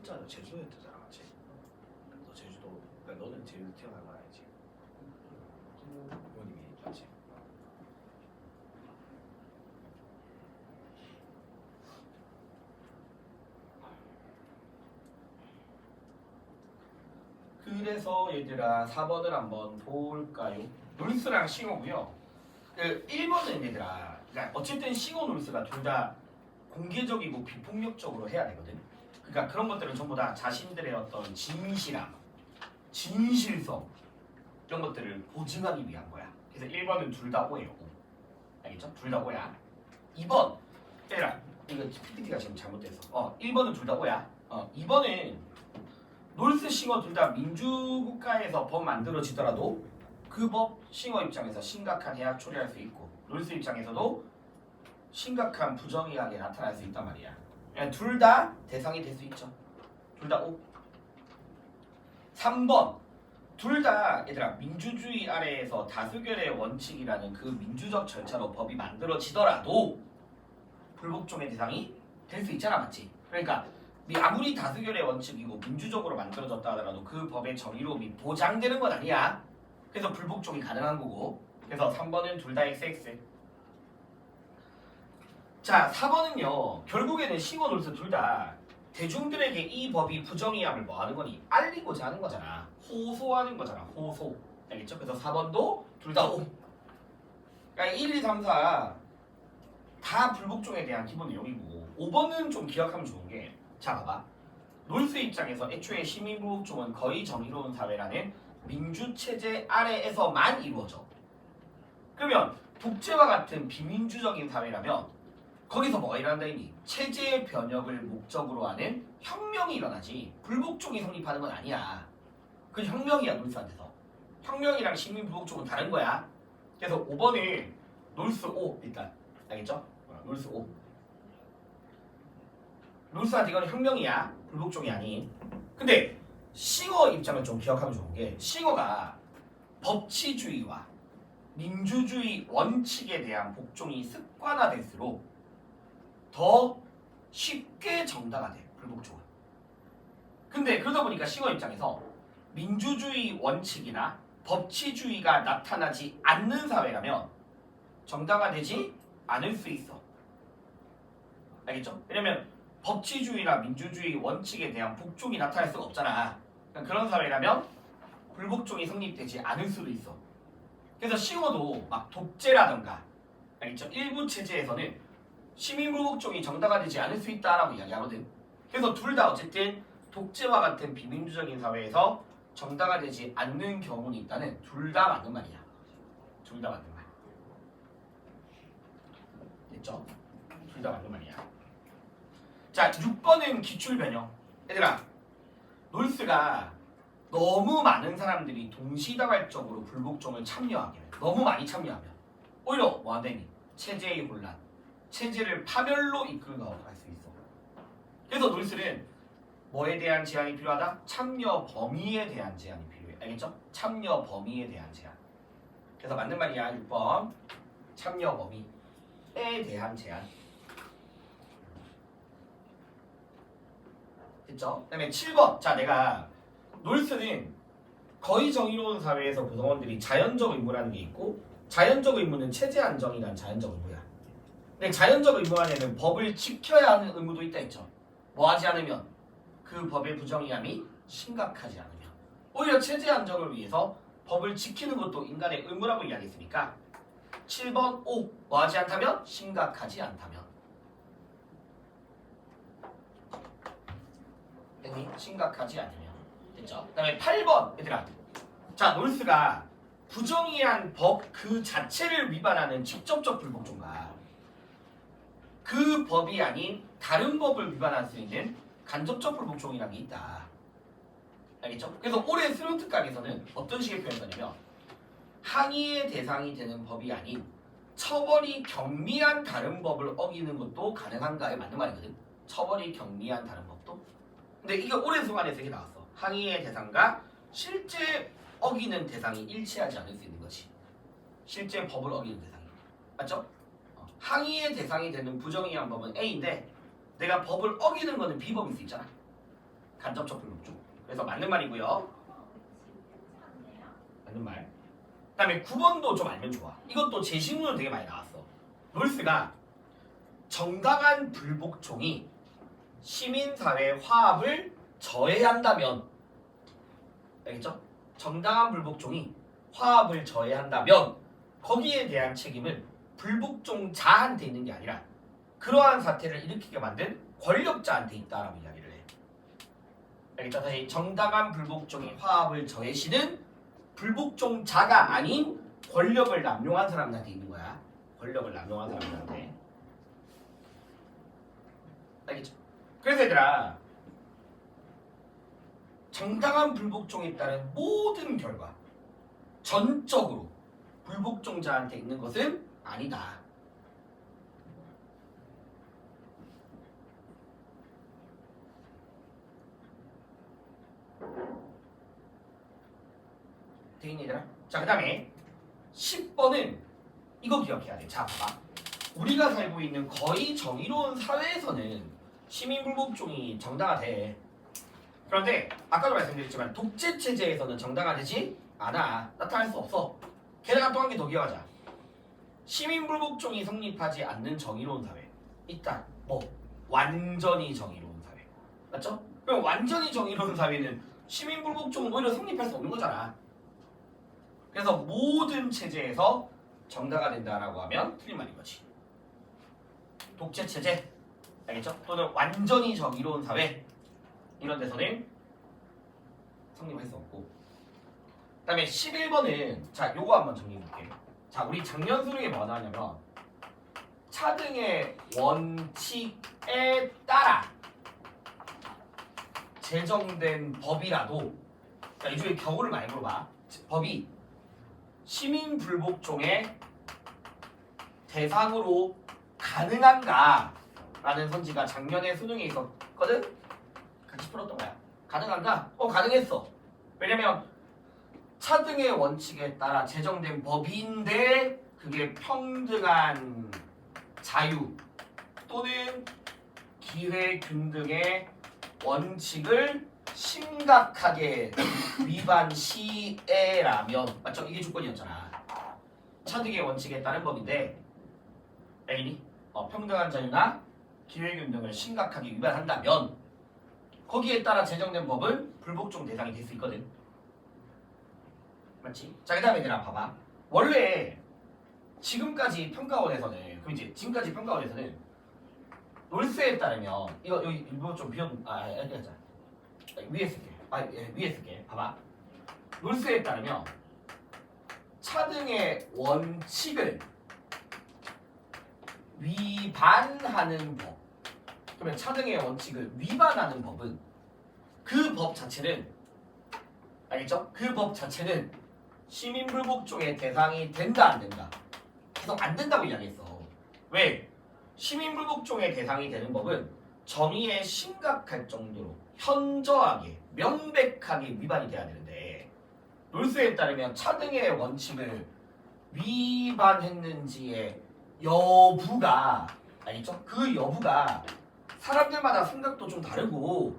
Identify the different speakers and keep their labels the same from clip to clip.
Speaker 1: 현자는 제주도에 뜨잖아, 맞지? 너 제주도, 그러니까 너는 제주도 태어난 거 알지? 부모님이 맞지? 그래서 얘들아 4번을 한번 볼까요? 놀스랑 싱어고요. 1번은 얘들아, 그러니까 어쨌든 싱어 놀스가 둘 다 공개적이고 비폭력적으로 해야 되거든. 그러니까 그런 것들은 전부 다 자신들의 어떤 진실함, 진실성 이런 것들을 보증하기 위한 거야. 그래서 1번은 둘 다 오예요. 알겠죠? 둘 다 오야. 2번 얘들아 이거 PPT가 지금 잘못됐어. 1번은 둘 다 오야. 2번은 놀스 싱어 둘 다 민주국가에서 법 만들어지더라도 그 법 싱어 입장에서 심각한 해악 초래할 수 있고 놀스 입장에서도 심각한 부정의하게 나타날 수 있단 말이야. 둘 다 대상이 될 수 있죠. 둘 다 O. 3번 둘 다 얘들아 민주주의 아래에서 다수결의 원칙이라는 그 민주적 절차로 법이 만들어지더라도 불복종의 대상이 될 수 있잖아, 맞지? 그러니까 아무리 다수결의 원칙이고 민주적으로 만들어졌다 하더라도 그 법의 정의로움이 보장되는 건 아니야. 그래서 불복종이 가능한 거고. 그래서 3번은 둘 다 XX. 자, 4번은요. 결국에는 싱어 놀스 둘 다 대중들에게 이 법이 부정의함을 뭐 하는 거니? 알리고자 하는 거잖아. 호소하는 거잖아. 호소. 알겠죠? 그래서 4번도 둘 다 O. 그러니까 1, 2, 3, 4 다 불복종에 대한 기본 내용이고 5번은 좀 기억하면 좋은 게 자, 봐봐. 놀스 입장에서 애초에 시민불복종은 거의 정의로운 사회라는 민주체제 아래에서만 이루어져. 그러면 독재와 같은 비민주적인 사회라면 거기서 뭐가 일어난다 이니? 체제 변혁을 목적으로 하는 혁명이 일어나지 불복종이 성립하는 건 아니야. 그 혁명이야 놀스한테서. 혁명이랑 시민불복종은 다른 거야. 그래서 5번은 놀스 O 일단 알겠죠? 놀스 O. 룰스한테 이건 혁명이야. 불복종이 아닌. 근데 싱어 입장을 좀 기억하면 좋은 게 싱어가 법치주의와 민주주의 원칙에 대한 복종이 습관화될수록 더 쉽게 정당화돼. 불복종은. 근데 그러다 보니까 싱어 입장에서 민주주의 원칙이나 법치주의가 나타나지 않는 사회라면 정당화되지 않을 수 있어. 알겠죠? 왜냐면 법치주의나 민주주의 원칙에 대한 복종이 나타날 수가 없잖아. 그런 사회라면 불복종이 성립되지 않을 수도 있어. 그래서 싱어도 막 독재라던가, 알겠죠? 일부 체제에서는 시민 불복종이 정당화되지 않을 수 있다라고 이야기하거든. 그래서 둘 다 어쨌든 독재와 같은 비민주적인 사회에서 정당화되지 않는 경우는 있다는 둘 다 맞는 말이야. 둘 다 맞는 말. 됐죠? 둘 다 맞는 말이야. 자, 6번은 기출 변형. 얘들아, 롤스가 너무 많은 사람들이 동시다발적으로 불복종을 참여하게 해. 너무 많이 참여하면 오히려 뭐하니? 체제의 혼란, 체제를 파멸로 이끌고 갈 수 있어. 그래서 롤스는 뭐에 대한 제한이 필요하다? 참여 범위에 대한 제한이 필요해. 알겠죠? 참여 범위에 대한 제한. 그래서 맞는 말이야. 6번 참여 범위에 대한 제한. 됐죠? 그 다음에 7번. 자, 내가 롤스는 거의 정의로운 사회에서 구성원들이 자연적 의무라는 게 있고, 자연적 의무는 체제 안정이란 자연적 의무야. 근데 자연적 의무 안에는 법을 지켜야 하는 의무도 있다 했죠. 뭐 하지 않으면 그 법의 부정의함이 심각하지 않으면. 오히려 체제 안정을 위해서 법을 지키는 것도 인간의 의무라고 이야기했으니까 7번 5. 뭐 하지 않다면? 심각하지 않다면. 심각하지 않으면. 됐죠? 그 다음에 8번. 얘들아, 자, 롤스가 부정의한 법 그 자체를 위반하는 직접적 불복종과 그 법이 아닌 다른 법을 위반할 수 있는 간접적 불복종이라는 게 있다. 알겠죠? 그래서 올해 수능 특강에서는 어떤 식의 표현을 썼냐면, 항의의 대상이 되는 법이 아닌 처벌이 경미한 다른 법을 어기는 것도 가능한가에 맞는 말이거든. 처벌이 경미한 다른 법도. 근데 이게 올해 수능에서 이게 나왔어. 항의의 대상과 실제 어기는 대상이 일치하지 않을 수 있는 거지. 실제 법을 어기는 대상이. 맞죠? 항의의 대상이 되는 부정의한 법은 A인데 내가 법을 어기는 거는 B법일 수 있잖아. 간접적 불복종. 그래서 맞는 말이고요. 맞는 말. 그 다음에 9번도 좀 알면 좋아. 이것도 제시문으로 되게 많이 나왔어. 롤스가 정당한 불복종이 시민사회 화합을 저해한다면, 알겠죠? 정당한 불복종이 화합을 저해한다면 거기에 대한 책임은 불복종자한테 있는 게 아니라 그러한 사태를 일으키게 만든 권력자한테 있다라고 이야기를 해. 알겠죠? 다시 정당한 불복종이 화합을 저해시는 불복종자가 아닌 권력을 남용한 사람들한테 있는 거야. 권력을 남용한 사람들한테. 알겠죠? 그래서 얘들아, 정당한 불복종에 따른 모든 결과 전적으로 불복종자한테 있는 것은 아니다. 되겠니 얘들아? 자, 그 다음에 10번은 이거 기억해야 돼. 자, 봐봐. 우리가 살고 있는 거의 정의로운 사회에서는 시민불복종이 정당화돼. 그런데 아까도 말씀드렸지만 독재체제에서는 정당화되지 않아. 나타날 수 없어. 게다가 또 한 개 더 기억하자. 시민불복종이 성립하지 않는 정의로운 사회 있다. 뭐? 완전히 정의로운 사회. 맞죠? 그럼 완전히 정의로운 사회는 시민불복종은 오히려 성립할 수 없는 거잖아. 그래서 모든 체제에서 정당화된다라고 하면 틀린 말인 거지. 독재체제, 알겠죠? 또는 완전히 정의로운 사회, 이런 데서는 성립할 수 없고. 그 다음에 11번은 자, 요거 한번 정리해볼게. 자, 우리 작년 수능에 뭐 나왔냐면 차등의 원칙에 따라 제정된 법이라도, 자, 이 중에 경우를 많이 물어봐. 법이 시민 불복종의 대상으로 가능한가? 라는 선지가 작년에 수능에 가능했거든? 같이 풀었던 거야. 가능한가? 가능했어. 왜냐면 차등의 원칙에 따라 제정된 법인데 그게 평등한 자유 또는 기회균등의 원칙을 심각하게 위반 시에라면 맞죠? 이게 조건이었잖아. 차등의 원칙에 따른 법인데 알겠니? 평등한 자유나 기회균등을 심각하게 위반한다면 거기에 따라 제정된 법은 불복종 대상이 될 수 있거든. 맞지? 자, 그 다음에 얘들아 봐봐. 원래 지금까지 평가원에서는 그럼 이제 지금까지 평가원에서는 놀스에 따르면 이거 여기 일부러 좀 비운 이렇게 하자. 위에 쓸게. 위에 쓸게. 봐봐. 놀스에 따르면 차등의 원칙을 위반하는 법. 그러면 차등의 원칙을 위반하는 법은 그 법 자체는 알겠죠? 그 법 자체는 시민불복종의 대상이 된다 안 된다? 계속 안 된다고 이야기했어. 왜? 시민불복종의 대상이 되는 법은 정의에 심각할 정도로 현저하게 명백하게 위반이 돼야 되는데 놀스에 따르면 차등의 원칙을 위반했는지의 여부가 알겠죠? 그 여부가 사람들마다 생각도 좀 다르고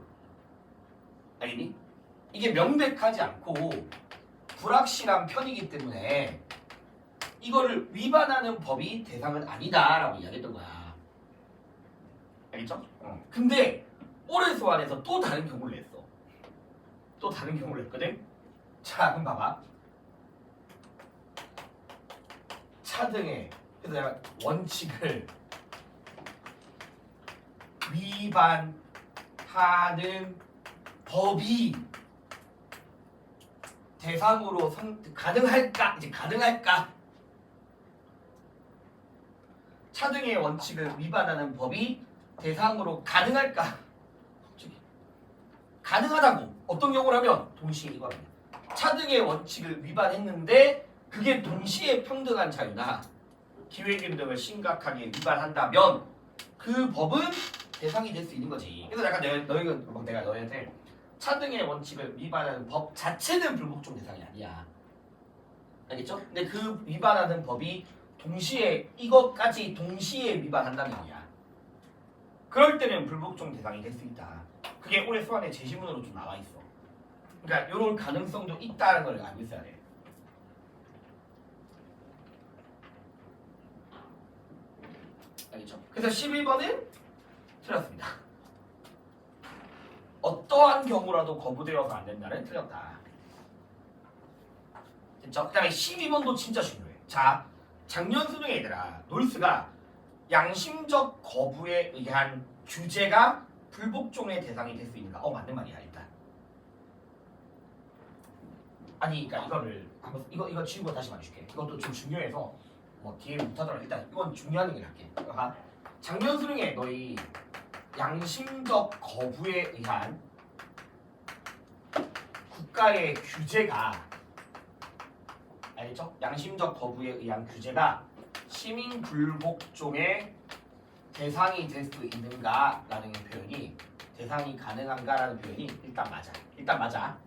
Speaker 1: 알겠니? 이게 명백하지 않고 불확실한 편이기 때문에 이거를 위반하는 법이 대상은 아니다라고 이야기했던 거야. 알겠죠? 근데 올해 소환에서 또 다른 경우를 냈어. 또 다른 경우를 냈거든? 자, 그럼 봐봐. 차등의 그래서 내가 원칙을 위반하는 법이 대상으로 가능할까? 이제 가능할까? 차등의 원칙을 위반하는 법이 대상으로 가능할까? 가능하다고. 어떤 경우라면 동시에 이거랍니다. 차등의 원칙을 위반했는데 그게 동시에 평등한 자유나 기회균등을 심각하게 위반한다면 그 법은 대상이 될 수 있는 거지. 그래서 약간 내가 너희한테 차등의 원칙을 위반하는 법 자체는 불복종 대상이 아니야. 알겠죠? 근데 그 위반하는 법이 동시에 이것까지 동시에 위반한다면이야. 그럴 때는 불복종 대상이 될 수 있다. 그게 올해 수안의 제시문으로 좀 나와 있어. 그러니까 이런 가능성도 있다는 걸 알고 있어야 돼. 알겠죠? 그래서 11번은 틀렸습니다. 어떠한 경우라도 거부되어서 안 된다는 틀렸다. 됐죠? 그 다음에 12번도 진짜 중요해. 자, 작년 수능에 얘들아 놀스가 양심적 거부에 의한 규제가 불복종의 대상이 될 수 있는가? 맞는 말이야 일단. 아니 그러니까 이거를 한번 이거 지우고 다시 말해줄게. 이것도 좀 중요해서 뭐 뒤에 못하더라도 일단 이건 중요한 얘기를 할게. 봐. 작년 수능에 너희 양심적 거부에 의한 국가의 규제가 알겠죠? 양심적 거부에 의한 규제가 시민 불복종의 대상이 될 수 있는가라는 표현이 대상이 가능한가라는 표현이 일단 맞아. 일단 맞아.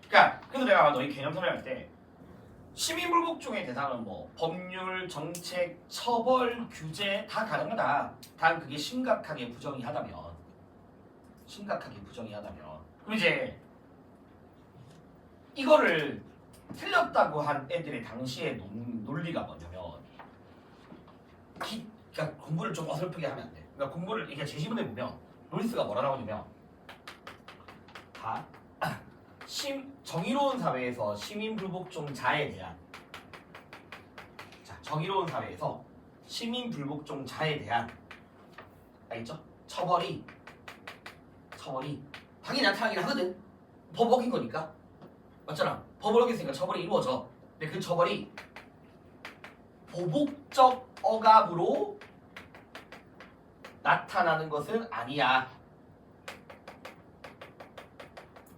Speaker 1: 그러니까 그래서 내가 너희 개념 설명할 때 시민 불복종의 대상은 뭐 법률, 정책, 처벌, 규제 다 가능하다. 단 그게 심각하게 부정의하다면 그럼 이제 이거를 틀렸다고 한 애들의 당시의 논리가 뭐냐면 그러니까 공부를 좀 어설프게 하면 안 돼. 그러니까 공부를 이게 제시문에 보면 놀스가 뭐라 나오냐면 정의로운 사회에서 시민 불복종자에 대한 정의로운 사회에서 시민 불복종자에 대한 알겠죠? 처벌이 당연히 나타나긴 하거든. 법 어긴 거니까 맞잖아. 법을 어겼으니까 처벌이 이루어져. 근데 그 처벌이 보복적 억압으로 나타나는 것은 아니야.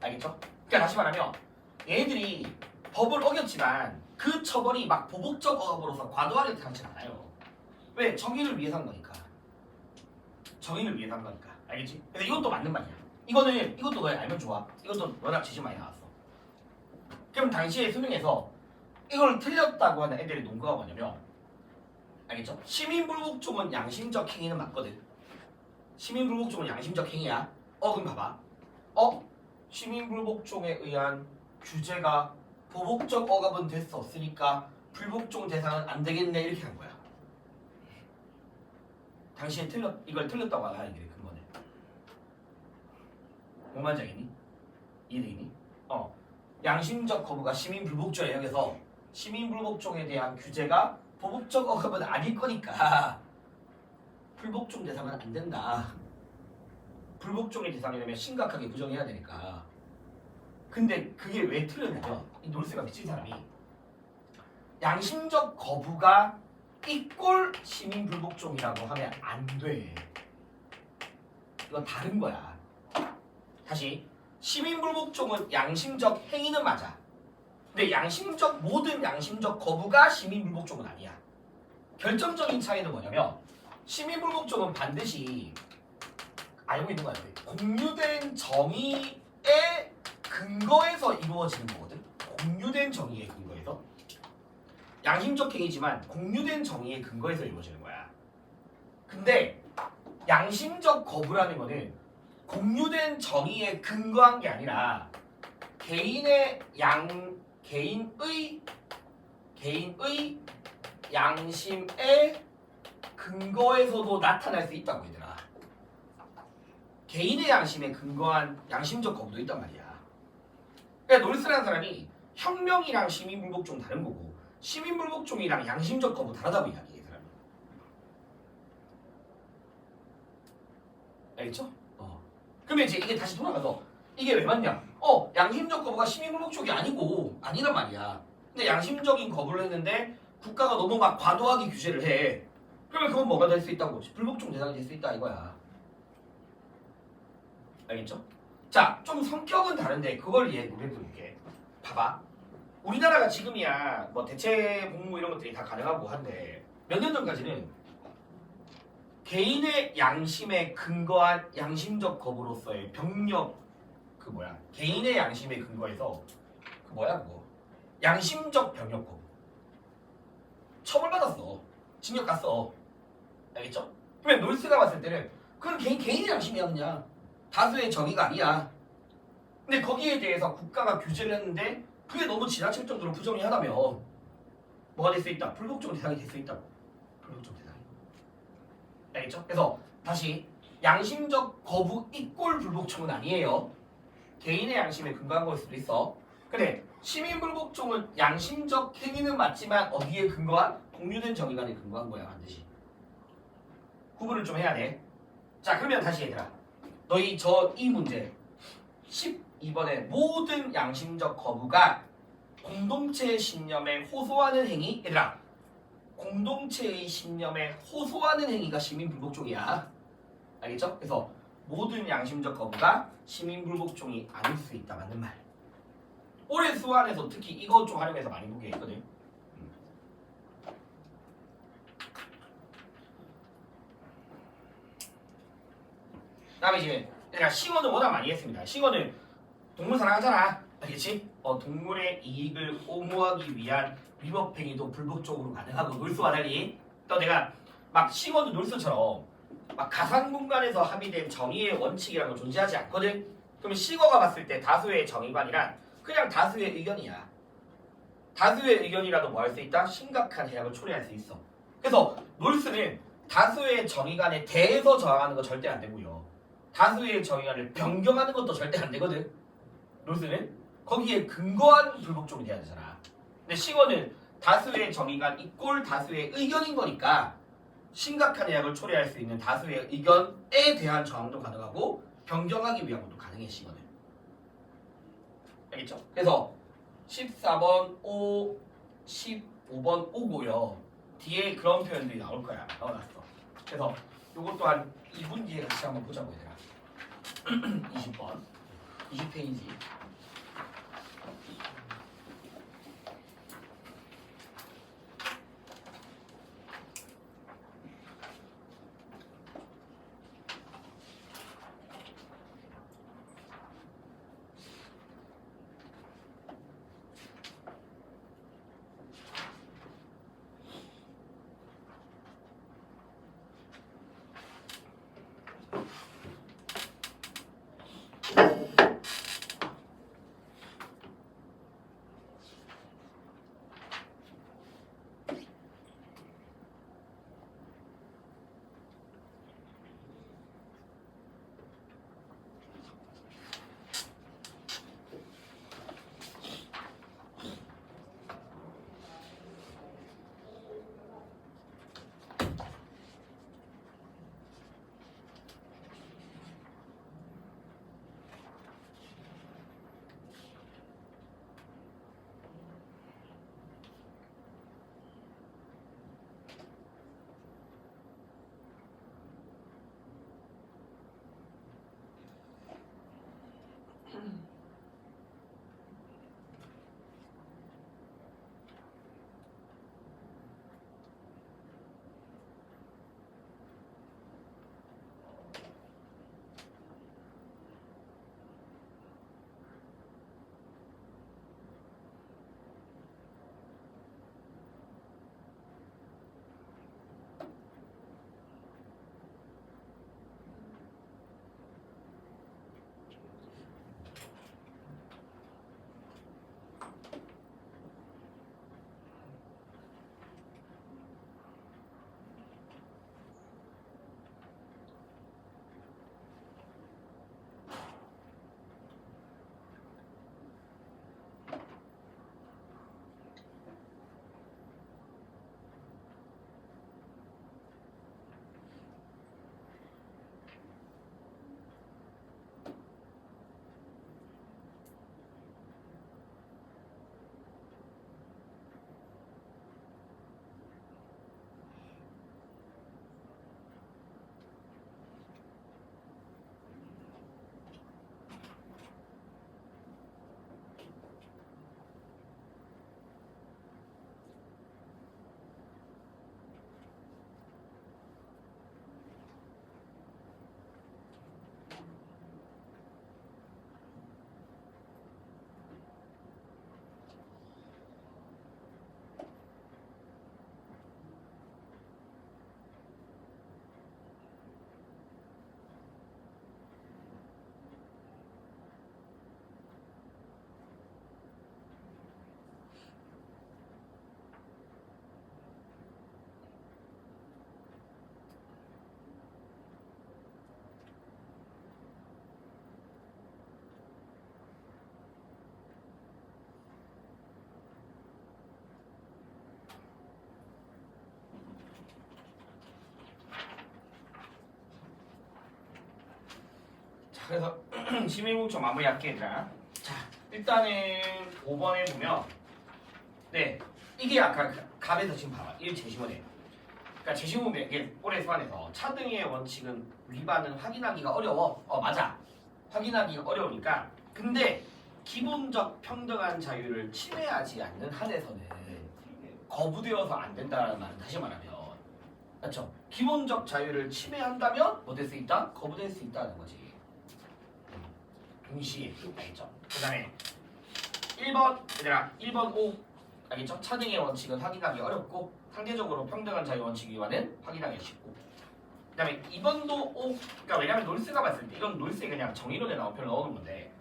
Speaker 1: 알겠죠? 그러니까 다시 말하면 얘들이 법을 어겼지만 그 처벌이 막 보복적 억압으로서 과도하게 나타나지 않아요. 왜? 정의를 위해서 한 거니까. 알겠지? 그래서 이것도 맞는 말이야. 이것도 너 알면 좋아. 이것도 워낙 지시 많이 나왔어. 그럼 당시에 수능에서 이걸 틀렸다고 하는 애들의 논거가 뭐냐면, 알겠죠? 시민불복종은 양심적 행위는 맞거든. 시민불복종은 양심적 행위야. 그럼 봐봐. 시민불복종에 의한 규제가 보복적 억압은 됐었으니까 불복종 대상은 안 되겠네 이렇게 한 거야. 당시에 이걸 틀렸다고 하는 게 근거네. 뭔 말인지 알겠니? 이해되니? 양심적 거부가 시민불복종에 의해서 시민불복종에 대한 규제가 보복적 억압은 아닐 거니까 불복종 대상은 안 된다. 불복종의 대상이 되면 심각하게 부정해야 되니까. 근데 그게 왜 틀렸냐면 이 놀스가 미친 사람이 양심적 거부가 이꼴 시민불복종이라고 하면 안 돼. 이건 다른 거야. 다시 시민불복종은 양심적 행위는 맞아. 근데 모든 양심적 거부가 시민불복종은 아니야. 결정적인 차이는 뭐냐면 시민불복종은 반드시 알고 있는 거야. 공유된 정의의 근거에서 이루어지는 거거든. 공유된 정의의 근거에서. 양심적 행위지만 공유된 정의의 근거에서 이루어지는 거야. 근데 양심적 거부라는 거는 공유된 정의에 근거한 게 아니라 개인의 양심의 근거에서도 나타날 수 있다고 얘들아. 개인의 양심에 근거한 양심적 거부도 있단 말이야. 그러니까 놀스라는 사람이 혁명이랑 시민불복종 다른 거고 시민불복종이랑 양심적 거부 다르다고 이야기해. 이 사람이. 알겠죠? 그러면 이제 이게 다시 돌아가서 이게 왜 맞냐? 양심적 거부가 시민불복종이 아니란 말이야. 근데 양심적인 거부를 했는데 국가가 너무 막 과도하게 규제를 해. 그러면 그건 뭐가 될 수 있다고? 불복종 대상이 될 수 있다 이거야. 알겠죠? 자, 좀 성격은 다른데 그걸 이해해 볼게. 봐봐. 우리나라가 지금이야 뭐 대체 복무 이런 것들이 다 가능하고 한데 몇 년 전까지는 개인의 양심에 근거한 양심적 거부로서의 병력 개인의 양심에 근거해서 그거 양심적 병력 거부 처벌받았어. 징역 갔어. 알겠죠? 그러면 놀스가 봤을 때는 그건 개인의 양심이야. 그냥 다수의 정의가 아니야. 근데 거기에 대해서 국가가 규제를 했는데 그게 너무 지나칠 정도로 부정의하다면 뭐가 될 수 있다? 불복종 대상이 될 수 있다고. 불복종 대상이. 알겠죠? 그래서 다시 양심적 거부 이꼴 불복종은 아니에요. 개인의 양심에 근거한 거일 수도 있어. 근데 시민불복종은 양심적 행위는 맞지만 어디에 근거한? 공유된 정의관에 근거한 거야. 반드시. 구분을 좀 해야 돼. 자, 그러면 다시 얘들아. 너희 이 문제 12번에 모든 양심적 거부가 공동체의 신념에 호소하는 행위. 얘들아, 공동체의 신념에 호소하는 행위가 시민불복종이야. 알겠죠? 그래서 모든 양심적 거부가 시민불복종이 아닐 수 있다. 맞는 말. 올해 수안에서 특히 이것 좀 활용해서 많이 보게 했거든. 다음에 이제 내가 싱어는 워낙 많이 했습니다. 싱어는 동물 사랑하잖아. 알겠지? 동물의 이익을 옹호하기 위한 위법행위도 불복종으로 가능하고 놀스와 달리 또 내가 막 싱어도 놀스처럼 막 가상 공간에서 합의된 정의의 원칙이라는 건 존재하지 않거든. 그럼 싱어가 봤을 때 다수의 정의관이란 그냥 다수의 의견이야. 다수의 의견이라도 뭐 할 수 있다? 심각한 해악을 초래할 수 있어. 그래서 놀스는 다수의 정의관에 대해서 저항하는 거 절대 안 되고요. 다수의 정의관을 변경하는 것도 절대 안 되거든. 놀스는 거기에 근거한 불복종이 돼야 되잖아. 근데 싱어는 다수의 정의관 이꼴 다수의 의견인 거니까 심각한 해악을 초래할 수 있는 다수의 의견에 대한 저항도 가능하고 변경하기 위한 것도 가능해. 싱어는. 알겠죠? 그래서 14번 O, 15번 O고요. 뒤에 그런 표현들이 나올 거야. 나와놨어. 그래서 요것 또한 2분 뒤에 같이 한번 보자고 얘들아. 20번 20페이지. 그래서 시민불복종 마무리할게 얘들아. 자 일단은 5번에 보면 네 이게 아까 갑에서 지금 봐봐. 이게 제시문이에요. 그러니까 제시문에 이게 올해 소환해서 차등의 원칙은 위반은 확인하기가 어려워. 맞아. 확인하기가 어려우니까. 근데 기본적 평등한 자유를 침해하지 않는 한에서는 거부되어서 안 된다는 말은 다시 말하면 맞죠? 기본적 자유를 침해한다면 뭐 될 수 있다? 거부될 수 있다는 거지. 동시에 알겠죠? 그 다음에 1번 얘들아 1번 5 알겠죠? 차등의 원칙은 확인하기 어렵고 상대적으로 평등한 자유 원칙 위반은 확인하기 쉽고 그 다음에 2번도 5 그러니까 왜냐면 놀스가 봤을 때 이건 놀스에 그냥 정의론에 나온 표현을 넣어놓은 건데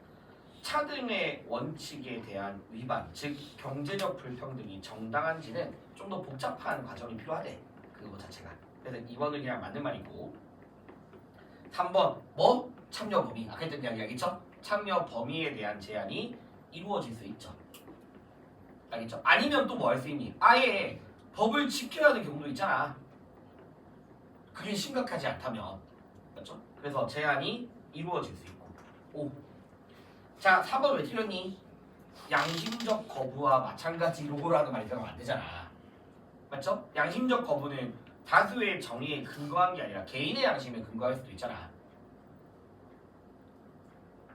Speaker 1: 차등의 원칙에 대한 위반 즉 경제적 불평등이 정당한지는 좀 더 복잡한 과정이 필요하대 그거 자체가. 그래서 2번은 그냥 맞는 말이고 3번 뭐? 참여 범위 아까 했던 이야기 알겠죠? 참여 범위에 대한 제한이 이루어질 수 있죠. 알겠죠? 아니면 또 뭐 할 수 있니? 아예 법을 지켜야 하는 경우도 있잖아. 그게 심각하지 않다면 그렇죠? 그래서 제한이 이루어질 수 있고 5. 자 4번 왜 틀렸니? 양심적 거부와 마찬가지로라는 말이 들어가면 안 되잖아. 맞죠? 양심적 거부는 다수의 정의에 근거한 게 아니라 개인의 양심에 근거할 수도 있잖아.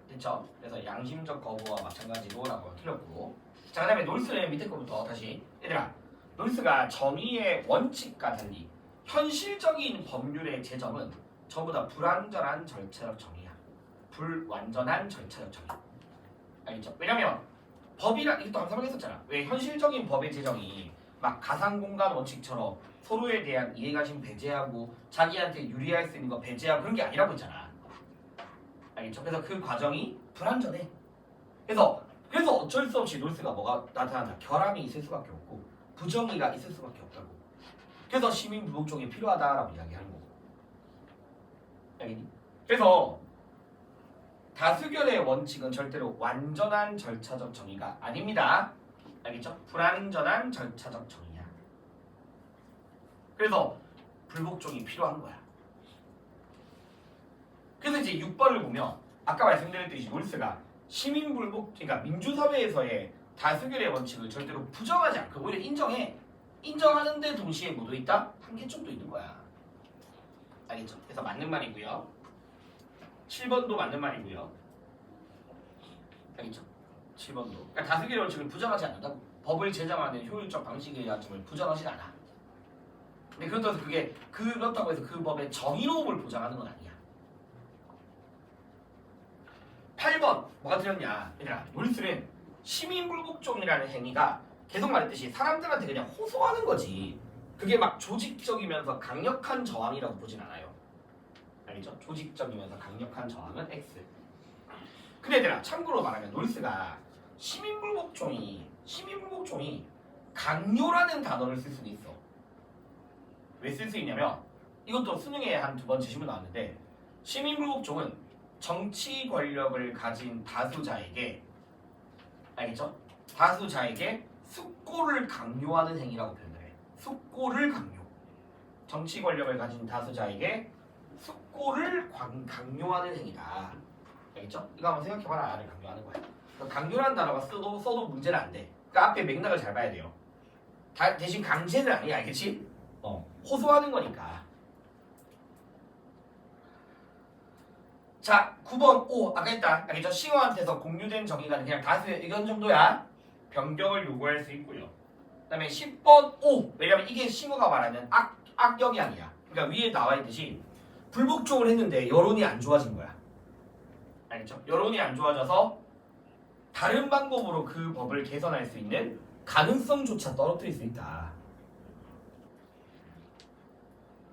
Speaker 1: 됐죠? 그래서 양심적 거부와 마찬가지로라고 틀렸고 자 그 다음에 놀스는 밑에 거부터 다시 얘들아 놀스가 정의의 원칙과 달리 현실적인 법률의 제정은 전부 다 불완전한 절차적 정의야. 불완전한 절차적 정의. 알겠죠? 왜냐면 법이라 이것도 항상 했었잖아. 왜 현실적인 법의 제정이 막 가상공간 원칙처럼 서로에 대한 이해관심 배제하고 자기한테 유리할 수 있는 거 배제하고 그런 게 아니라고 했잖아. 알겠죠? 그래서 그 과정이 불완전해. 그래서 어쩔 수 없이 놀스가 뭐가 나타난다. 결함이 있을 수밖에 없고 부정의가 있을 수밖에 없다고. 그래서 시민불복종이 필요하다라고 이야기하는 거고. 알겠니? 그래서 다수결의 원칙은 절대로 완전한 절차적 정의가 아닙니다. 알겠죠? 불완전한 절차적 정의야. 그래서 불복종이 필요한 거야. 그래서 이제 6번을 보면 아까 말씀드렸듯이 놀스가 시민불복, 그러니까 민주사회에서의 다수결의 원칙을 절대로 부정하지 않고 오히려 인정해. 인정하는데 동시에 뭐도 있다? 한계점도 있는 거야. 알겠죠? 그래서 맞는 말이고요. 7번도 맞는 말이고요. 알겠죠? 7번도. 그러니까 다수결의 원칙을 부정하지 않는다고. 법을 제정하는 효율적 방식에 대한 점을 부정하진 않아. 근데 그렇다고 해서 그렇다고 해서 그 법의 정의로움을 보장하는 건 아니야. 8번 뭐가 틀렸냐? 얘들아 놀스는 시민불복종이라는 행위가 계속 말했듯이 사람들한테 그냥 호소하는 거지. 그게 막 조직적이면서 강력한 저항이라고 보진 않아요. 알겠죠? 조직적이면서 강력한 저항은 X. 근데 얘들아 참고로 말하면 놀스가 시민불복종이 강요라는 단어를 쓸 수는 있어. 왜 쓸 수 있냐면 이것도 수능에 한 2번 제시문 나왔는데 시민불복종은 정치 권력을 가진 다수자에게 알겠죠? 다수자에게 숙고를 강요하는 행위라고 표현을 해. 숙고를 강요. 정치 권력을 가진 다수자에게 숙고를 강요하는 행위다. 알겠죠? 이거 한번 생각해봐라. 나를 강요하는 거야. 그러니까 강요라는 단어가 써도 문제는 안 돼. 그러니까 앞에 맥락을 잘 봐야 돼요. 대신 강제는 아니야. 알겠지? 호소하는 거니까. 자, 9번 5 아까 했다. 알겠죠? 싱어한테서 공유된 정의가 그냥 다수의 의견 정도야. 변경을 요구할 수 있고요. 그 다음에 10번 5 왜냐면 이게 싱어가 말하는 악영향이야. 그러니까 위에 나와 있듯이 불복종을 했는데 여론이 안 좋아진 거야. 알겠죠? 여론이 안 좋아져서 다른 방법으로 그 법을 개선할 수 있는 가능성조차 떨어뜨릴 수 있다.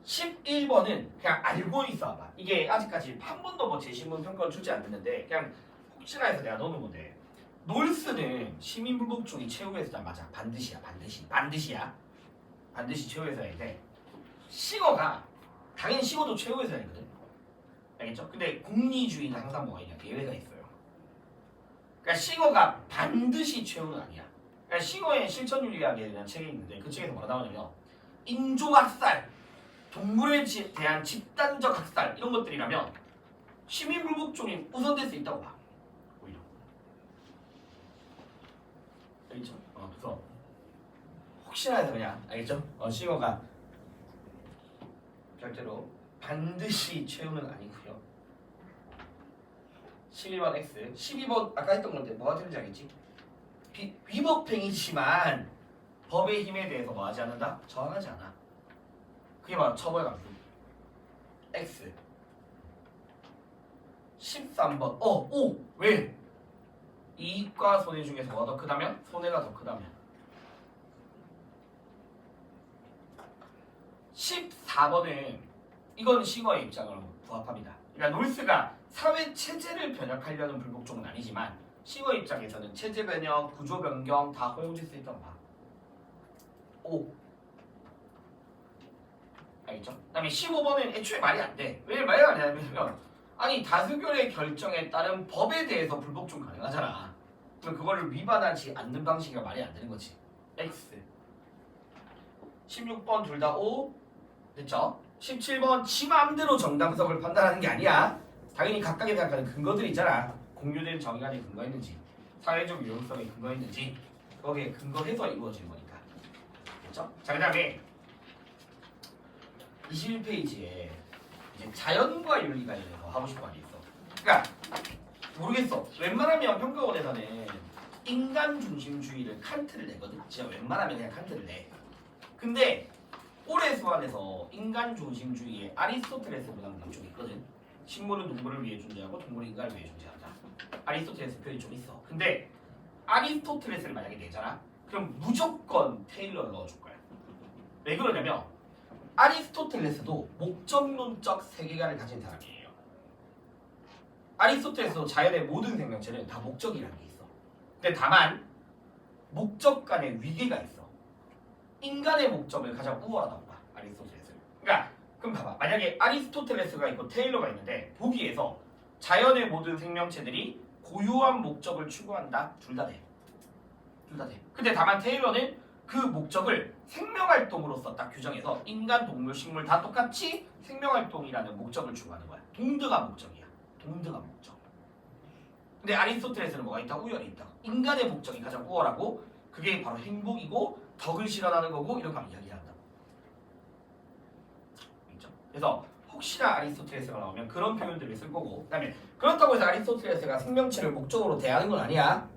Speaker 1: 11번은 그냥 알고 있어봐. 이게 아직까지 한 번도 뭐 제시문 평가를 주지 않았는데 그냥 혹시나 해서 내가 넣는 건데 놀스는 시민불복종이 최후에서다. 맞아. 반드시야. 반드시 최후에서인데 싱어가 당연히 싱어도 최후에서이거든. 알겠죠? 근데 공리주의는 항상 뭐가 있냐? 예외가 있어요. 그러니까 싱어가 반드시 최후는 아니야. 그러니까 싱어의 실천윤리학에 대한 책이 있는데 그 책에서 뭐가 나오냐면 인종학살 동물에 대한 집단적 학살 이런 것들이라면 시민 불복종이 우선될 수 있다고 봐. 오히려. 알겠죠? 그래서 혹시나 해서 그냥 알겠죠? 싱어가 절대로 반드시 최후는 아니고요. 11번 X, 12번 아까 했던 건데 뭐가 되는지 알겠지? 위법행위지만 법의 힘에 대해서 뭐 하지 않는다? 저항하지 않아. 그게 바로 처벌 감수. X. 13번. 오! 왜? 이익과 손해 중에서 뭐가 더 크다면? 손해가 더 크다면. 14번은 이건 싱어의 입장으로 부합합니다. 그러니까 놀스가 사회 체제를 변혁하려는 불복종은 아니지만 싱어 입장에서는 체제 변혁, 구조 변경 다 허용될 수 있다고 봐. 오. 알겠죠? 그 다음에 15번은 애초에 말이 안 돼. 왜 말이 안 되냐면 아니 다수결의 결정에 따른 법에 대해서 불복종 가능하잖아. 그럼 그거를 위반하지 않는 방식이 말이 안 되는 거지. X. 16번 둘 다 O. 됐죠? 17번 지 마음대로 정당성을 판단하는 게 아니야. 당연히 각각의 생각하는 근거들이 있잖아. 공유된 정의관에 근거했는지 사회적 유용성에 근거했는지 거기에 근거해서 이루어지는 거니까. 됐죠? 자, 그 다음에 21페이지에 이제 자연과 윤리 관련해서 하고 싶은 말이 있어. 그러니까 모르겠어. 웬만하면 평가원에서는 인간 중심주의를 칸트를 내거든. 진짜 웬만하면 그냥 칸트를 내. 근데 올해 수안에서 인간 중심주의의 아리스토텔레스 문항들이 좀 있거든. 식물은 동물을 위해 존재하고 동물은 인간을 위해 존재한다. 아리스토텔레스 표현이 좀 있어. 근데 아리스토텔레스를 만약에 내잖아. 그럼 무조건 테일러를 넣어줄 거야. 왜 그러냐면 아리스토텔레스도 목적론적 세계관을 가진 사람이에요. 아리스토텔레스도 자연의 모든 생명체는 다 목적이라는 게 있어. 근데 다만 목적 간의 위계가 있어. 인간의 목적을 가장 우월하다고 봐. 아리스토텔레스는. 그러니까 그럼 봐봐. 만약에 아리스토텔레스가 있고 테일러가 있는데 보기에서 자연의 모든 생명체들이 고유한 목적을 추구한다. 둘 다 돼. 둘 다 돼. 근데 다만 테일러는 그 목적을 생명활동으로서 딱 규정해서 인간, 동물, 식물 다 똑같이 생명활동이라는 목적을 추구하는 거야. 동등한 목적이야. 동등한 목적. 근데 아리스토텔레스는 뭐가 있다? 우열이 있다. 인간의 목적이 가장 우월하고 그게 바로 행복이고 덕을 실현하는 거고 이런 거 이야기한다. 있죠? 그래서 혹시나 아리스토텔레스가 나오면 그런 표현들을 쓸 거고 그다음에 그렇다고 해서 아리스토텔레스가 생명체를 목적으로 대하는 건 아니야.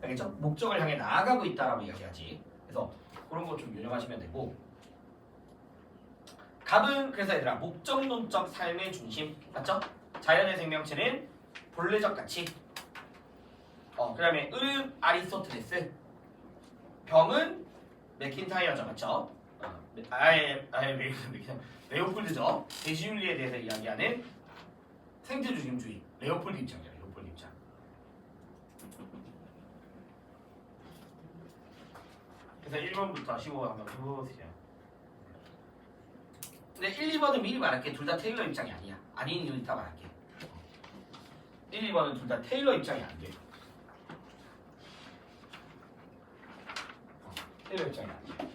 Speaker 1: 알겠죠? 목적을 향해 나아가고 있다라고 이야기하지. 그래서 그런 거 좀 유념하시면 되고 갑은 그래서 얘들아 목적론적 삶의 중심 맞죠? 자연의 생명체는 본래적 가치 그 다음에 을은 아리스토텔레스 병은 맥킨타이어죠 맞죠? 레오폴드죠. 대시윤리에 대해서 이야기하는 생태중심주의 레오폴드 입장이야. 레오폴드 입장. 그래서 1번부터 15번 한번 해보세요. 근데 1, 2번은 미리 말할게. 둘 다 테일러 입장이 아니야. 아닌 이유 이따 말할게. 1, 2번은 둘 다 테일러 입장이 안 돼. 테일러 입장이 안 돼.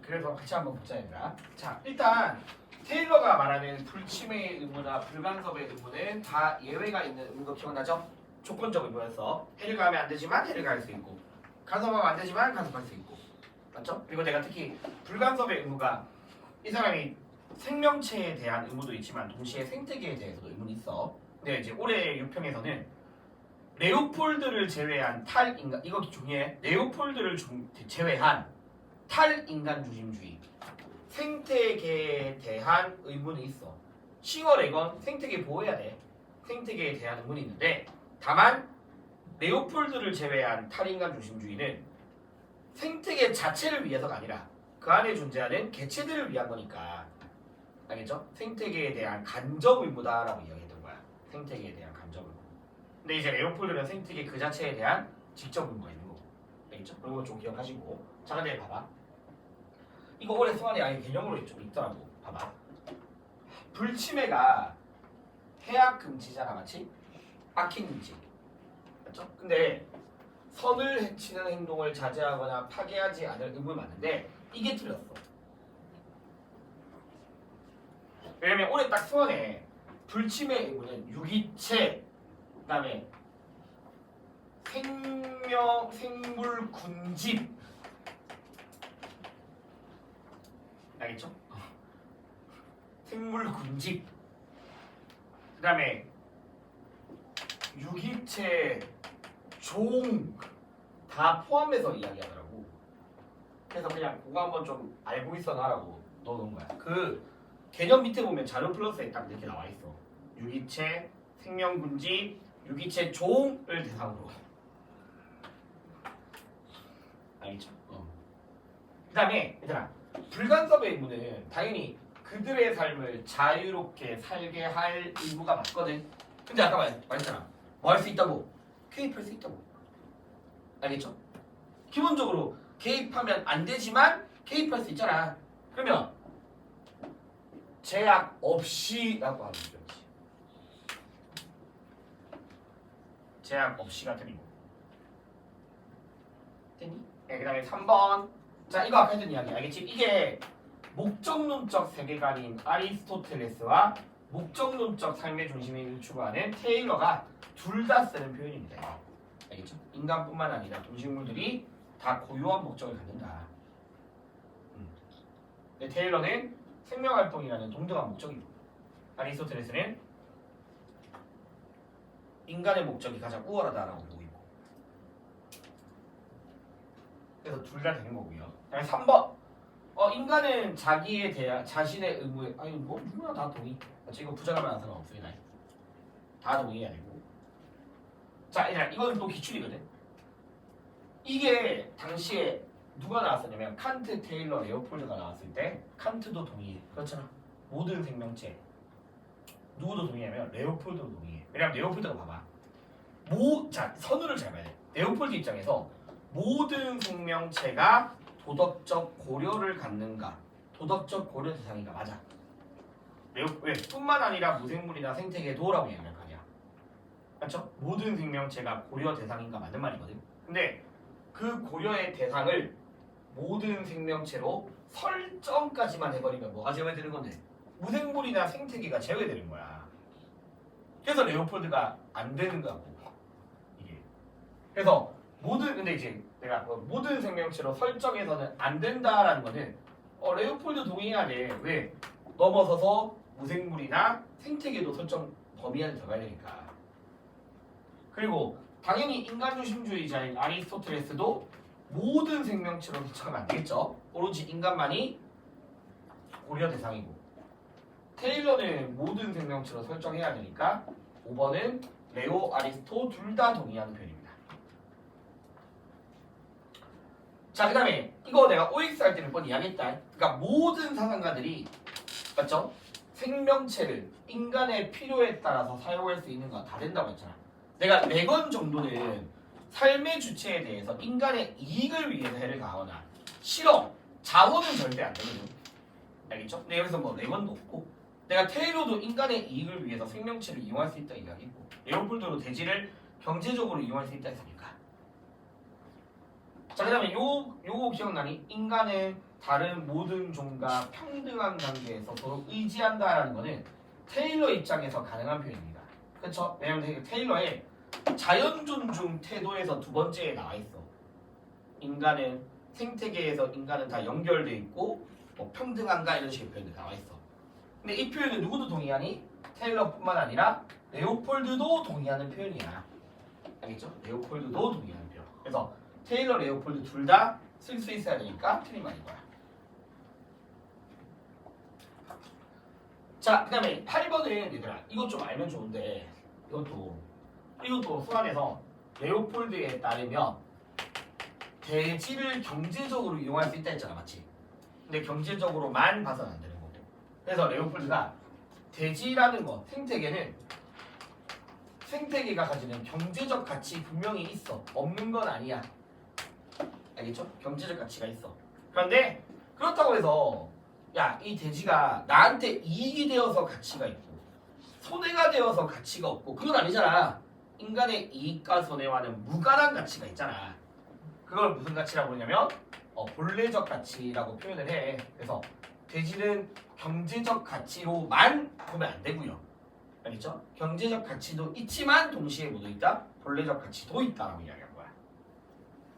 Speaker 1: 그래서 같이 한번 보자 얘들아. 자 일단 테일러가 말하는 불침해의 의무나 불간섭의 의무는 다 예외가 있는 의무가 기억나죠? 조건적 의무였어. 해를 가하면 안 되지만 해를 가할 수 있고 간섭하면 안 되지만 간섭할 수 있고 맞죠? 그리고 내가 특히 불간섭의 의무가 이 사람이 생명체에 대한 의무도 있지만 동시에 생태계에 대해서도 의무는 있어. 근데 이제 올해 유평에서는 레오폴드를 제외한 탈인간 이거 중에 레오폴드를 제외한 탈인간 중심주의 생태계에 대한 의무는 있어. 싱어레건 생태계 보호해야 돼. 생태계에 대한 의무는 있는데 다만 레오폴드를 제외한 탈인간 중심주의는 생태계 자체를 위해서가 아니라 그 안에 존재하는 개체들을 위한 거니까 알겠죠? 생태계에 대한 간접 의무다라고 이야기했던 거야. 생태계에 대한 간접 의무. 근데 이제 레오폴드는 생태계 그 자체에 대한 직접 의무가 있는 거고 알겠죠? 그런 거 좀 기억하시고 자 근데 봐봐 이거 올해 수안에 아예 개념으로 좀 있더라고. 봐봐 불침해가 해악 금지잖아 맞지? 악행 금지 맞죠? 근데 선을 해치는 행동을 자제하거나 파괴하지 않을 의무는 맞는데 이게 틀렸어. 왜냐면 올해 딱 수원에 불침해 의무는 유기체 그다음에 생물 군집 알겠죠? 생물 군집 그다음에 유기체 종 다 포함해서 이야기하더라고. 그래서 그냥 그거 한번 좀 알고 있어 놔라고 넣어놓은 거야. 그 개념 밑에 보면 자료 플러스에 딱 이렇게 나와 있어. 유기체, 생명군집, 유기체 종을 대상으로. 알겠죠? 그다음에 얘들아 불간섭의 의무는 당연히 그들의 삶을 자유롭게 살게 할 의무가 맞거든. 근데 아까 말했잖아. 뭐 할 수 있다고? 개입할 수 있다고. 알겠죠? 기본적으로 개입하면 안 되지만 개입할 수 있잖아. 그러면 제약 없이라고 하면 되지. 제약 없이가 드리고. 됐니? 네, 그 다음에 3번. 자, 이거 아까 했던 이야기 알겠지? 이게 목적론적 세계관인 아리스토텔레스와 목적론적 삶의 중심을 추구하는 테일러가 둘 다 쓰는 표현입니다. 알겠죠? 인간뿐만 아니라 동식물들이 다 고유한 목적을 갖는다. 근데 테일러는 생명활동이라는 동등한 목적이고 아리스토텔레스는 인간의 목적이 가장 우월하다라고 보고 있고 그래서 둘 다 되는 거고요. 그다음에 3번 인간은 자기에 대한 자신의 의무에 아니 뭐 누구나 다 동의. 이거 부정하면 상관없습니다. 다 동의해야 되고. 자, 이건 또 기출이거든. 이게 당시에 누가 나왔었냐면 칸트, 테일러, 레오폴드가 나왔을 때 칸트도 동의해. 그렇잖아. 모든 생명체 누구도 동의하면 레오폴드도 동의해. 왜냐면 레오폴드가 봐봐. 자, 선우를 잘 봐야 돼. 레오폴드 입장에서 모든 생명체가 도덕적 고려를 갖는가? 도덕적 고려 대상인가? 맞아. 왜? 뿐만 아니라 무생물이나 생태계도라고 얘기할 거 아니야. 맞죠? 모든 생명체가 고려 대상인가 맞는 말이거든. 근데 그 고려의 대상을 모든 생명체로 설정까지만 해버리면 뭐가 제외되는 건데? 무생물이나 생태계가 제외되는 거야. 그래서 레오폴드가 안 되는 거고 이게. 그래서 근데 이제 내가 모든 생명체로 설정해서는 안 된다라는 거는 레오폴드 동의해야 돼. 왜? 넘어서서 무생물이나 생태계도 설정 범위 안에 들어가야 되니까. 그리고 당연히 인간중심주의자인 아리스토텔레스도 모든 생명체로 설정하면 안 되겠죠. 오로지 인간만이 고려 대상이고 테일러는 모든 생명체로 설정해야 되니까 5번은 레오, 아리스토 둘 다 동의하는 표현입니다. 자, 그 다음에 이거 내가 OX 할 때 몇 번 이야기했다. 그러니까 모든 사상가들이 맞죠? 생명체를 인간의 필요에 따라서 사용할 수 있는 거 다 된다고 했잖아. 내가 4건 정도는 삶의 주체에 대해서 인간의 이익을 위해서 해를 가하거나 실험, 자원은 절대 안 되거든. 알겠죠? 근데 여기서 뭐 4건도 없고 내가 테일러도 인간의 이익을 위해서 생명체를 이용할 수 있다 이야기했고 레오폴드도 대지를 경제적으로 이용할 수 있다 했으니까. 자, 그 다음에 요거 기억나니? 인간은 다른 모든 종과 평등한 관계에서 서로 의지한다라는 거는 테일러 입장에서 가능한 표현입니다. 그렇죠? 왜냐면 테일러의 자연 존중 태도에서 두 번째에 나와 있어. 인간은 생태계에서 인간은 다 연결돼 있고 뭐 평등한가 이런 식의 표현이 나와 있어. 근데 이 표현은 누구도 동의하니? 테일러뿐만 아니라 레오폴드도 동의하는 표현이야. 알겠죠? 레오폴드도 동의하는 표현. 그래서 테일러, 레오폴드 둘 다 쓸 수 있어야 되니까 틀린 말인 거야. 자, 그 다음에 8번은 얘들아 이것 좀 알면 좋은데 이것도 수학에서 레오폴드에 따르면 대지를 경제적으로 이용할 수 있다 했잖아, 맞지? 근데 경제적으로만 봐서는 안 되는 거고. 그래서 레오폴드가 대지라는 거, 생태계가 가지는 경제적 가치 분명히 있어. 없는 건 아니야. 알겠죠? 경제적 가치가 있어. 그런데 그렇다고 해서 야, 이 돼지가 나한테 이익이 되어서 가치가 있고 손해가 되어서 가치가 없고 그건 아니잖아. 인간의 이익과 손해와는 무관한 가치가 있잖아. 그걸 무슨 가치라고 그러냐면 본래적 가치라고 표현을 해. 그래서 돼지는 경제적 가치로만 보면 안 되고요. 알겠죠? 경제적 가치도 있지만 동시에 뭐도 있다? 본래적 가치도 있다라고 이야기한 거야.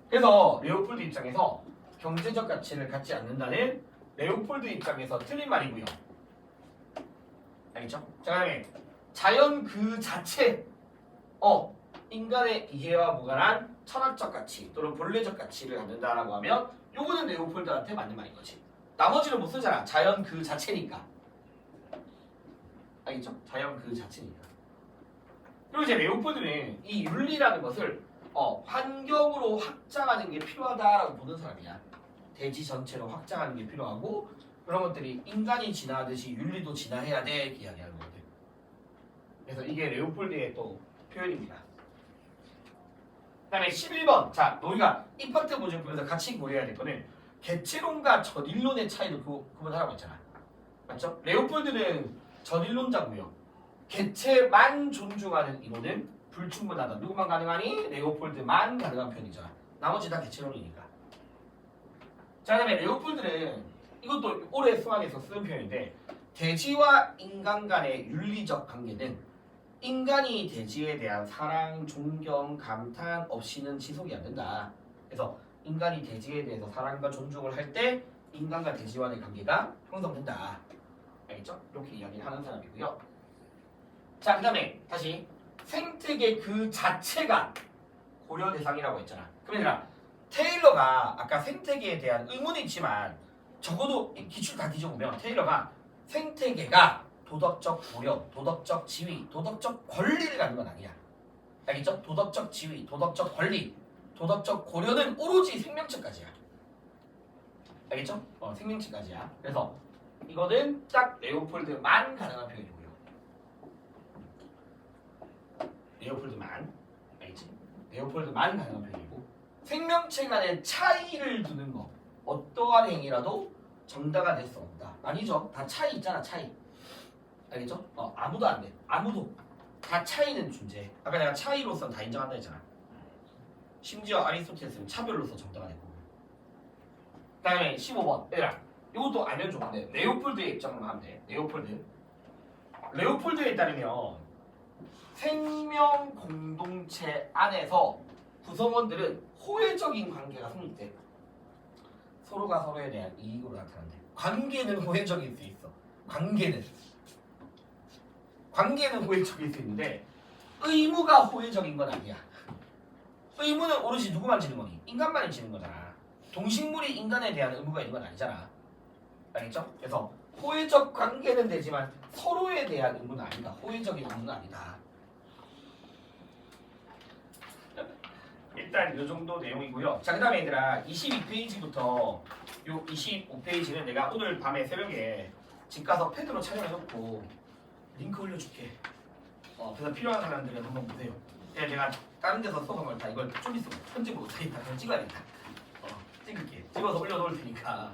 Speaker 1: 그래서 레오폴드 입장에서 경제적 가치를 갖지 않는다는 레오폴드 입장에서 틀린 말이고요. 알겠죠? 자, 그다음에 자연 그 자체 인간의 이해와 무관한 철학적 가치 또는 본래적 가치를 갖는다라고 하면 요거는 레오폴드한테 맞는 말인 거지. 나머지는 못 쓰잖아. 자연 그 자체니까. 알겠죠? 자연 그 자체니까. 그리고 이제 레오폴드는 이 윤리라는 것을 환경으로 확장하는 게 필요하다라고 보는 사람이야. 대지 전체로 확장하는 게 필요하고 그런 것들이 인간이 진화하듯이 윤리도 진화해야 돼 이렇게 이야기하는 거거든. 그래서 이게 레오폴드의 또 표현입니다. 그 다음에 11번. 자, 우리가 이 파트 모집부에서 같이 고려해야 될 거는 개체론과 전일론의 차이를 구분하라고 했잖아. 맞죠? 레오폴드는 전일론자고요. 개체만 존중하는 이론은 불충분하다. 누구만 가능하니? 레오폴드만 가능한 편이잖아. 나머지 다 개체론이니까. 자, 그다음에 레오폴드는 이것도 올해 수학에서 쓰는 표현인데 돼지와 인간 간의 윤리적 관계는 인간이 돼지에 대한 사랑, 존경, 감탄 없이는 지속이 안 된다. 그래서 인간이 돼지에 대해서 사랑과 존중을 할 때 인간과 돼지와의 관계가 형성된다. 알겠죠? 이렇게 이야기를 하는 사람이고요. 자, 그 다음에 다시 생태계 그 자체가 고려 대상이라고 했잖아. 그러면 테일러가 아까 생태계에 대한 의문이 있지만 적어도 기출 다 뒤져보면 테일러가 생태계가 도덕적 고려, 도덕적 지위, 도덕적 권리를 갖는 건 아니야. 알겠죠? 도덕적 지위, 도덕적 권리, 도덕적 고려는 오로지 생명체까지야. 알겠죠? 생명체까지야. 그래서 이거는 딱 레오폴드만 가능한 표현이고요. 레오폴드만. 알겠지? 레오폴드만 가능한 표현이고 생명체 간의 차이를 두는 거 어떠한 행위라도 정당화 될 수 없다. 아니죠. 다 차이 있잖아. 차이. 알겠죠? 아무도 안 돼. 아무도. 다 차이는 존재해. 아까 내가 차이로서는 다 인정한다 했잖아. 심지어 아리스토텔레스는 차별로서 정당화됐고. 그 다음에 15번. 얘들아. 이것도 알면 좋은데 레오폴드의 입장으로 하면 돼. 레오폴드에 따르면 생명 공동체 안에서 구성원들은 호혜적인 관계가 성립돼. 서로가 서로에 대한 이익으로 나타난대. 관계는 호혜적일 수 있어. 관계는 호혜적일 수 있는데 의무가 호혜적인 건 아니야. 의무는 오로지 누구만 지는 거니? 인간만이 지는 거잖아. 동식물이 인간에 대한 의무가 있는 건 아니잖아. 알겠죠? 그래서 호혜적 관계는 되지만 서로에 대한 의무는 아니다. 호혜적인 의무는 아니다. 일단 이 정도 내용이고요. 자, 그 다음에 얘들아 22페이지부터 요 25페이지는 내가 오늘 밤에 새벽에 집 가서 패드로 촬영해놓고 링크 올려줄게. 그래서 필요한 사람들은 한번 보세요. 내가 다른 데서 써본 걸 다 이걸 좀 있으면 편집으로 다 찍어야겠다. 찍을게. 찍어서 올려놓을 테니까.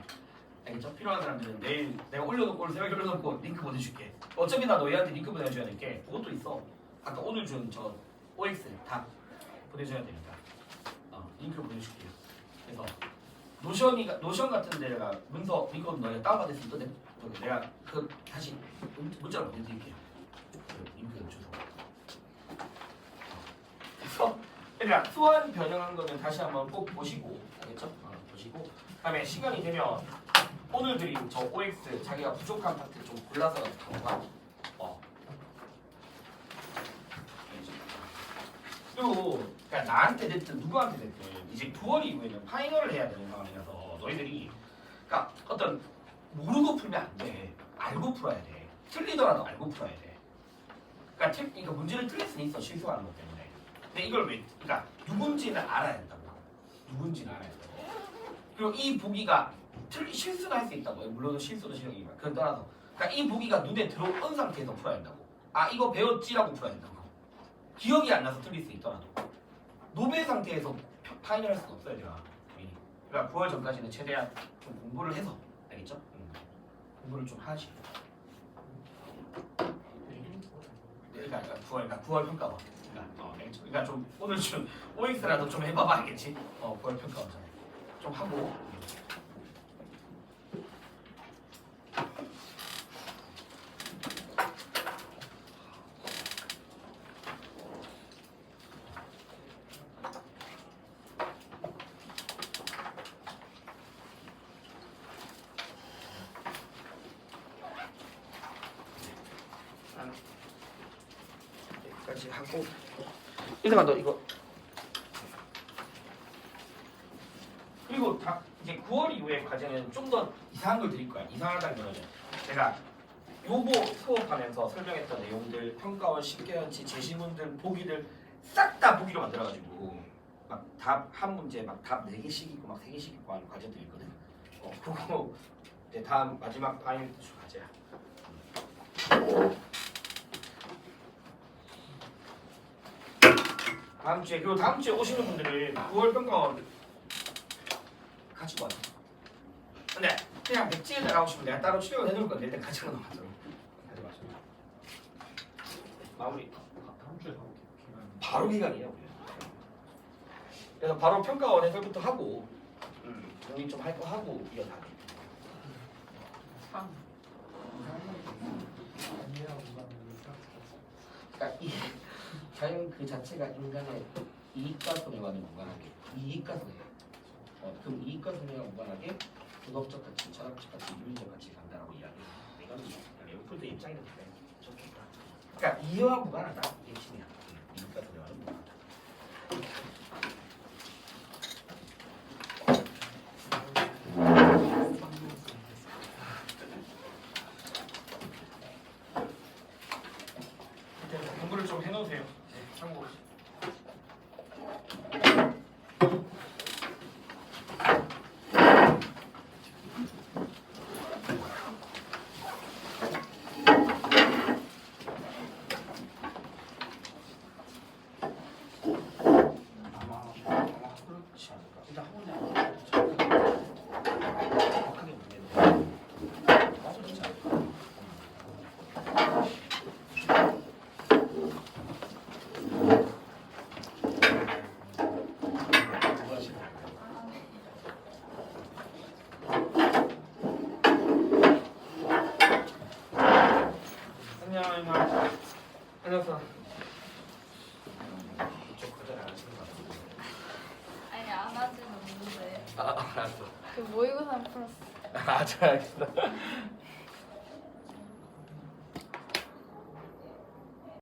Speaker 1: 알겠죠? 필요한 사람들은 내일 내가 올려놓고 오늘 새벽에 올려놓고 링크 보내줄게. 어차피 나 너희한테 링크 보내줘야 될 게 그것도 있어. 아까 오늘 준 저 OX 다 보내줘야 되니까 링크를 보내줄게요. 그래서 노션 같은 데가 문서 이거 너가 다운받을 수 있거든. 저기 내가 그 다시 문자로 보내드릴게요. 그 인표 주소. 그래서 그러니까 수완 변형한 거는 다시 한번 꼭 보시고 알겠죠? 보시고 그다음에 시간이 되면 오늘 드린 저 OX 자기가 부족한 파트 좀 골라서 가져가. 그리고 그러니까 나한테 됐든 누구한테 됐든 이제 9월 이후에는 파이널을 해야 되는 상황이라서 너희들이 그러니까 어떤 모르고 풀면 안 돼. 알고 풀어야 돼. 틀리더라도 알고 풀어야 돼. 그러니까 문제를 틀릴 수는 있어. 실수하는 것 때문에. 근데 이걸 왜 그러니까 누군지는 알아야 된다고. 누군지는 알아야 돼. 그리고 이 보기가 실수도 할 수 있다고. 물론 실수도 실력이지만 그건 떠나서 그러니까 이 보기가 눈에 들어온 상태에서 풀어야 된다고. 아 이거 배웠지라고 풀어야 된다고. 기억이 안 나서 틀릴 수 있더라도 노벨 상태에서 파이널 할 수는 없어요 제가. 그러니까 9월 전까지는 최대한 좀 공부를 해서 알겠죠? 공부를 좀 하시. 그러니까 9월 평가원. 그러니까 좀 오늘 좀 OX라도 좀 해봐봐 알겠지? 9월 평가원 좀 하고. 여기까지 하고. 이승아 너 이거. 그리고 다 이제 9월 이후의 과제는 좀 더 이상한 걸 드릴 거야. 이상하다는 거는 제가 요거 수업하면서 설명했던 내용들, 평가원, 식견치, 제시문들, 보기들 싹 다 보기로 만들어가지고 막 답 한 문제 막 답 4개씩 있고 막 3개씩 있고 하는 과제들 있거든. 그거 이제 다음 마지막 파이널 과제야. 다음 주에 그리고 다음 주에 오시는 분들은 9월 평가원 가지고 와요. 근데 그냥 백지에 나가오시면 내가 따로 출력을 해놓을 건데 일단 가지고 나가도록 가져가시면 마무리.
Speaker 2: 다음 주에
Speaker 1: 바로 기간이에요. 그래서 바로 평가원 해설부터 하고 정리 좀 할 거 하고 이어가게. 그러니까 이 자연 그 자체가 인간의 이익과 손해와는 무관하게 이익과 손해. 그럼 이익과 손해와 무관하게 도덕적 가치, 철학적 가치, 윤리적 가치 간다라고 이야기해요. 이건 레오폴드 입장에서 그래. 좋겠다. 그러니까 이해와 무관하다. 이게 핵심이야. 이익과 손해와는 무관하다. 공부를 좀 해놓으세요. 네, 참고로. 그렇지 않을까? 일단 학원에 정확하게 문제는 맞아 그렇지 않을까? 안녕하세요. 이쪽 거절 안 하시는 거 같은데.
Speaker 3: 아니 안 하진 않는데
Speaker 1: 알았어.
Speaker 3: 그 모의고사 풀었어.
Speaker 1: 잘 알겠습니다.